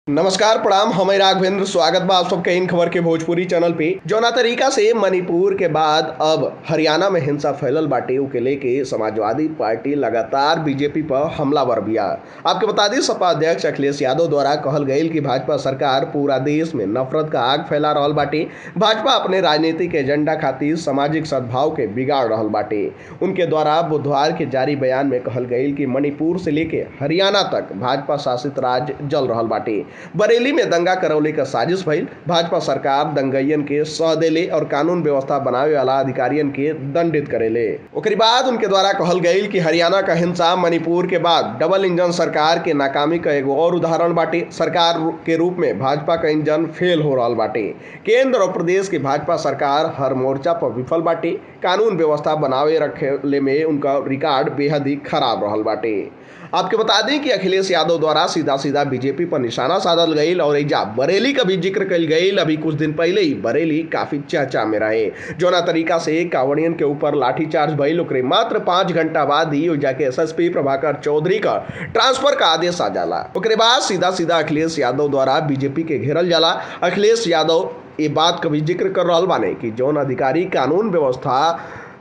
नमस्कार प्रणाम हमें राघवेंद्र स्वागत बा आप सबके इन खबर के भोजपुरी चैनल पे जौना तरीका से मणिपुर के बाद अब हरियाणा में हिंसा फैलल बाटे उ के लेके समाजवादी पार्टी लगातार बीजेपी पर हमलावर बिया। आपके बता दी सपा अध्यक्ष अखिलेश यादव द्वारा कहल गईल कि भाजपा सरकार पूरा देश में नफरत का आग फैला रहल बाटे। भाजपा अपने राजनीतिक एजेंडा खातिर सामाजिक सद्भाव के बिगाड़ रहल बाटे। उनके द्वारा बुधवार के जारी बयान में कहल गईल कि मणिपुर से लेके हरियाणा तक भाजपा शासित राज्य जल रहल बाटे। बरेली में दंगा करौले का साजिश भइल। भाजपा सरकार दंगइयन के सह देले और कानून व्यवस्था बनावे वाला अधिकारियन के दंडित करेले। ओकरी बाद उनके द्वारा कहल गईल कि हरियाणा का हिंसा मणिपुर के बाद डबल इंजन सरकार के नाकामी का एगो और उदाहरण बाटे। सरकार के रूप में भाजपा का इंजन फेल हो रहल बाटे। केंद्र और प्रदेश की भाजपा सरकार हर मोर्चा पर विफल बाटे। कानून व्यवस्था बनावे रखे में उनका रिकॉर्ड बेहद ही खराब रहल बाटे। आपके बता दें कि अखिलेश यादव द्वारा सीधा सीधा बीजेपी पर निशाना साधल गईल और एजा बरेली का भी जिक्र कल गईल। अभी कुछ दिन पहले ही बरेली काफी चर्चा में रहे। जौना तरीका से कांवड़ियन के ऊपर लाठीचार्ज भइल ओकरे मात्र 5 घंटा बाद ही जाके एसएसपी प्रभाकर चौधरी का ट्रांसफर का आदेश आ जाला। ओकरे बाद सीधा सीधा अखिलेश यादव द्वारा बीजेपी के घेरल जाला। अखिलेश यादव ये बात का भी जिक्र कर रहल बाने कि जौन अधिकारी कानून व्यवस्था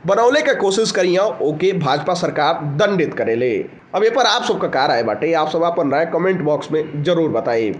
बनौले के कोशिश करिया ओके भाजपा सरकार दंडित करेले। अब ये पर आप सबका क्या राय बाटे, आप सब अपन राय कमेंट बॉक्स में जरूर बताइए।